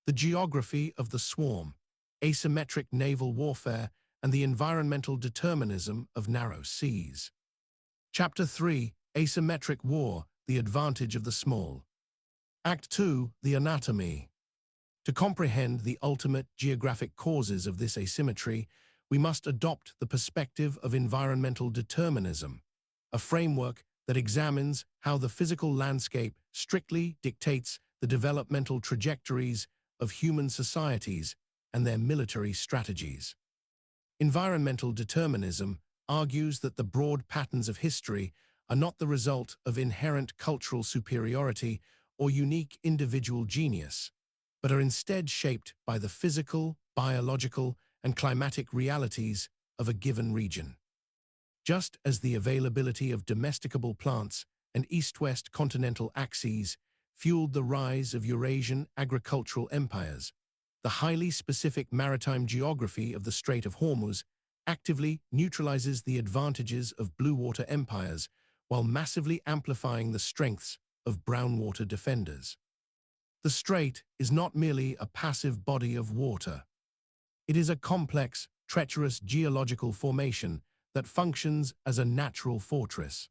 The geography of the swarm, asymmetric naval warfare, and the environmental determinism of narrow seas. Chapter 3, Asymmetric War, the Advantage of the Small. Act 2, The Anatomy. To comprehend the ultimate geographic causes of this asymmetry, we must adopt the perspective of environmental determinism, a framework that examines how the physical landscape strictly dictates the developmental trajectories of human societies and their military strategies. Environmental determinism argues that the broad patterns of history are not the result of inherent cultural superiority or unique individual genius, but are instead shaped by the physical, biological, and climatic realities of a given region. Just as the availability of domesticable plants and east-west continental axes fueled the rise of Eurasian agricultural empires, the highly specific maritime geography of the Strait of Hormuz actively neutralizes the advantages of blue water empires while massively amplifying the strengths of brown water defenders. The strait is not merely a passive body of water. It is a complex, treacherous geological formation that functions as a natural fortress.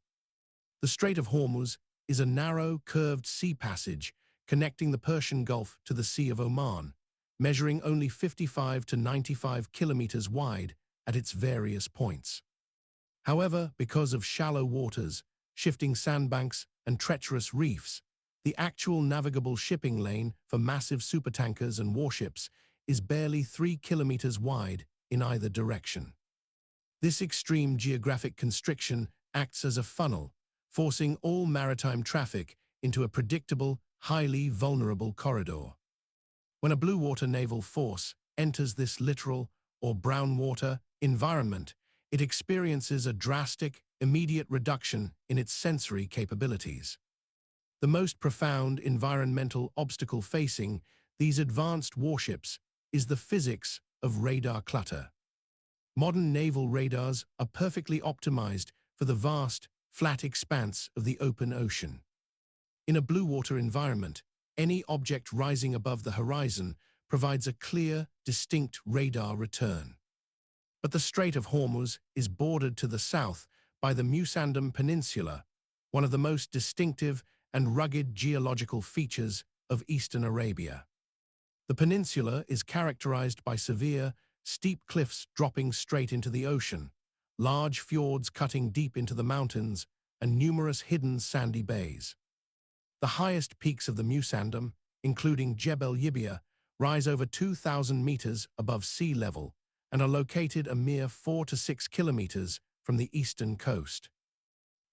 The Strait of Hormuz is a narrow, curved sea passage connecting the Persian Gulf to the Sea of Oman, measuring only 55 to 95 kilometers wide at its various points. However, because of shallow waters, shifting sandbanks, and treacherous reefs, the actual navigable shipping lane for massive supertankers and warships is barely 3 kilometers wide in either direction. This extreme geographic constriction acts as a funnel, forcing all maritime traffic into a predictable, highly vulnerable corridor. When a blue water naval force enters this littoral or brown water environment, it experiences a drastic, immediate reduction in its sensory capabilities. The most profound environmental obstacle facing these advanced warships is the physics of radar clutter. Modern naval radars are perfectly optimized for the vast, flat expanse of the open ocean. In a blue water environment, any object rising above the horizon provides a clear, distinct radar return. But the Strait of Hormuz is bordered to the south by the Musandam Peninsula, one of the most distinctive and rugged geological features of eastern Arabia. The peninsula is characterized by severe, steep cliffs dropping straight into the ocean, large fjords cutting deep into the mountains, and numerous hidden sandy bays. The highest peaks of the Musandam, including Jebel Yibia, rise over 2,000 meters above sea level and are located a mere 4 to 6 kilometers from the eastern coast.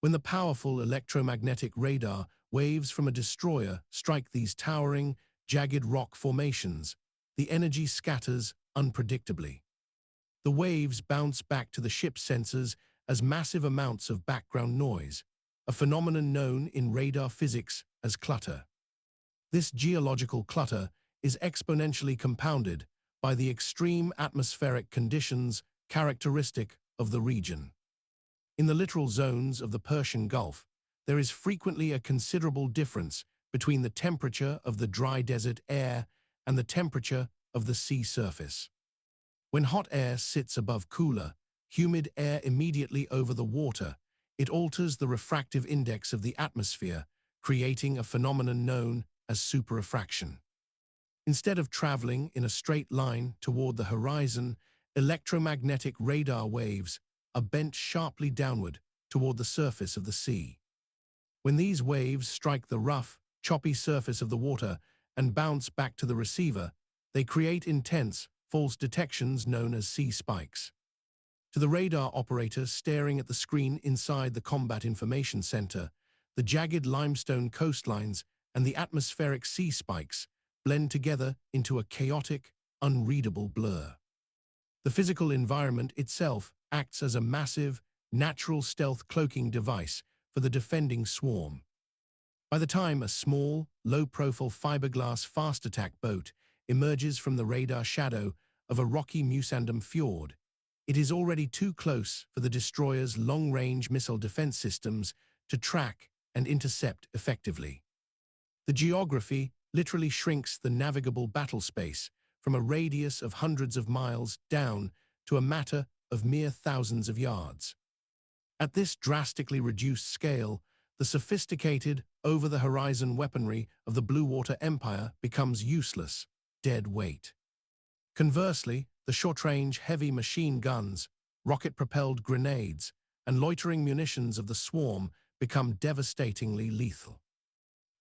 When the powerful electromagnetic radar waves from a destroyer strike these towering, jagged rock formations, the energy scatters unpredictably. The waves bounce back to the ship's sensors as massive amounts of background noise, a phenomenon known in radar physics as clutter. This geological clutter is exponentially compounded by the extreme atmospheric conditions characteristic of the region. In the littoral zones of the Persian Gulf, there is frequently a considerable difference between the temperature of the dry desert air and the temperature of the sea surface. When hot air sits above cooler, humid air immediately over the water, it alters the refractive index of the atmosphere, creating a phenomenon known as superrefraction. Instead of traveling in a straight line toward the horizon, electromagnetic radar waves are bent sharply downward toward the surface of the sea. When these waves strike the rough, choppy surface of the water and bounce back to the receiver, they create intense, false detections known as sea spikes. To the radar operator staring at the screen inside the Combat Information Center, the jagged limestone coastlines and the atmospheric sea spikes blend together into a chaotic, unreadable blur. The physical environment itself acts as a massive, natural stealth cloaking device for the defending swarm. By the time a small, low-profile fiberglass fast-attack boat emerges from the radar shadow of a rocky Musandam fjord, it is already too close for the destroyer's long-range missile defense systems to track and intercept effectively. The geography literally shrinks the navigable battle space from a radius of hundreds of miles down to a matter of mere thousands of yards. At this drastically reduced scale, the sophisticated, over-the-horizon weaponry of the Blue Water Empire becomes useless, dead weight. Conversely, the short-range heavy machine guns, rocket-propelled grenades, and loitering munitions of the swarm become devastatingly lethal.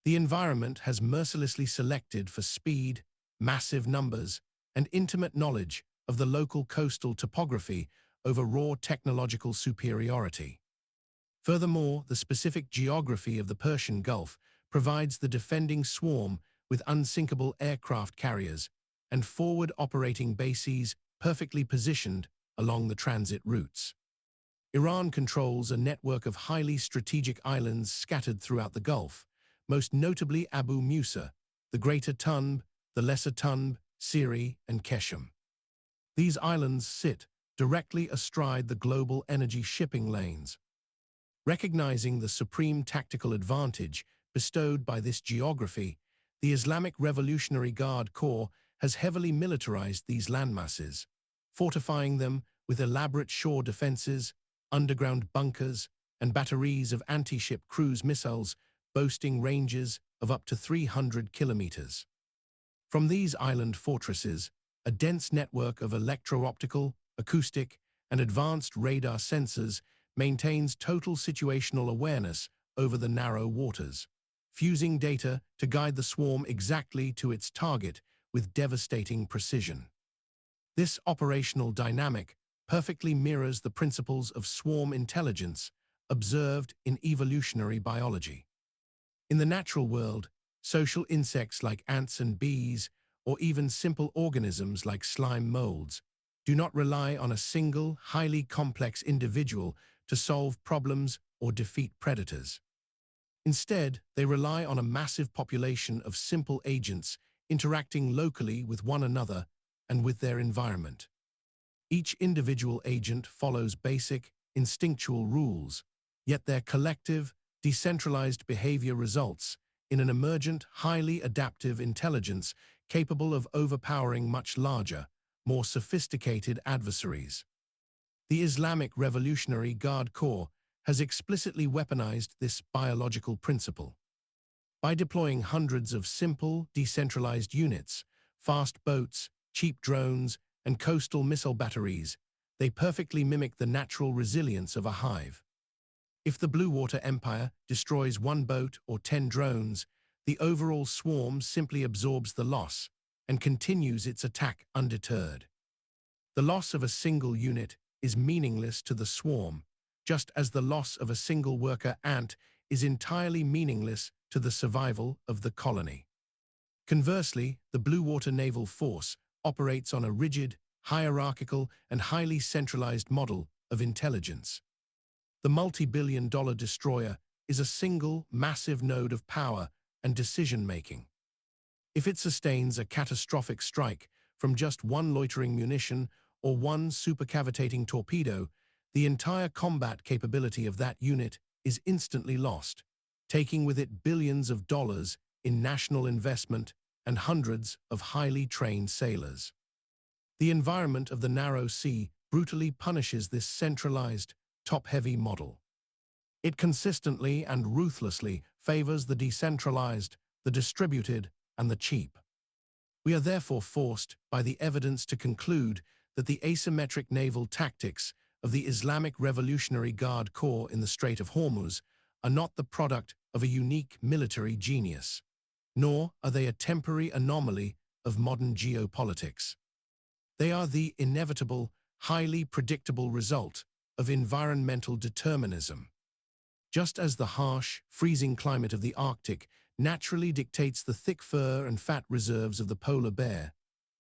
The environment has mercilessly selected for speed, massive numbers, and intimate knowledge of the local coastal topography over raw technological superiority. Furthermore, the specific geography of the Persian Gulf provides the defending swarm with unsinkable aircraft carriers and forward operating bases perfectly positioned along the transit routes. Iran controls a network of highly strategic islands scattered throughout the Gulf, most notably Abu Musa, the Greater Tunb, the Lesser Tunb, Siri, and Keshem. These islands sit directly astride the global energy shipping lanes. Recognizing the supreme tactical advantage bestowed by this geography, the Islamic Revolutionary Guard Corps has heavily militarized these landmasses, fortifying them with elaborate shore defenses, underground bunkers, and batteries of anti-ship cruise missiles boasting ranges of up to 300 kilometers. From these island fortresses, a dense network of electro-optical, acoustic, and advanced radar sensors maintains total situational awareness over the narrow waters, fusing data to guide the swarm exactly to its target with devastating precision. This operational dynamic perfectly mirrors the principles of swarm intelligence observed in evolutionary biology. In the natural world, social insects like ants and bees, or even simple organisms like slime molds, do not rely on a single, highly complex individual to solve problems or defeat predators. Instead, they rely on a massive population of simple agents interacting locally with one another and with their environment. Each individual agent follows basic, instinctual rules, yet their collective, decentralized behavior results in an emergent, highly adaptive intelligence capable of overpowering much larger, more sophisticated adversaries. The Islamic Revolutionary Guard Corps has explicitly weaponized this biological principle. By deploying hundreds of simple, decentralized units, fast boats, cheap drones, and coastal missile batteries, they perfectly mimic the natural resilience of a hive. If the Blue Water Empire destroys one boat or 10 drones, the overall swarm simply absorbs the loss and continues its attack undeterred. The loss of a single unit is meaningless to the swarm, just as the loss of a single worker ant is entirely meaningless to the survival of the colony. Conversely, the Blue Water Naval Force operates on a rigid, hierarchical, and highly centralized model of intelligence. The multi-billion-dollar destroyer is a single, massive node of power and decision-making. If it sustains a catastrophic strike from just one loitering munition or one supercavitating torpedo, the entire combat capability of that unit is instantly lost, taking with it billions of dollars in national investment and hundreds of highly trained sailors. The environment of the narrow sea brutally punishes this centralized, top-heavy model. It consistently and ruthlessly favors the decentralized, the distributed, and the cheap. We are therefore forced by the evidence to conclude that the asymmetric naval tactics of the Islamic Revolutionary Guard Corps in the Strait of Hormuz are not the product of a unique military genius, nor are they a temporary anomaly of modern geopolitics. They are the inevitable, highly predictable result of environmental determinism. Just as the harsh, freezing climate of the Arctic naturally dictates the thick fur and fat reserves of the polar bear,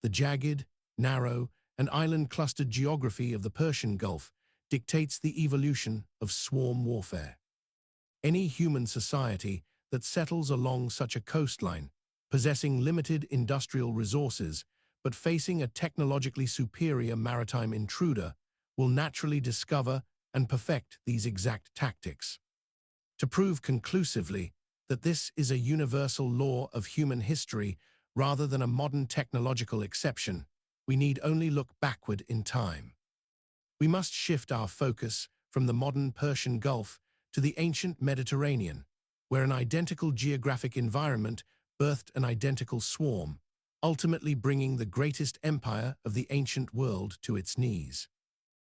the jagged, narrow, and island-clustered geography of the Persian Gulf dictates the evolution of swarm warfare. Any human society that settles along such a coastline, possessing limited industrial resources, but facing a technologically superior maritime intruder, will naturally discover and perfect these exact tactics. To prove conclusively that this is a universal law of human history rather than a modern technological exception. We need only look backward in time. We must shift our focus from the modern Persian Gulf to the ancient Mediterranean, where an identical geographic environment birthed an identical swarm, ultimately bringing the greatest empire of the ancient world to its knees.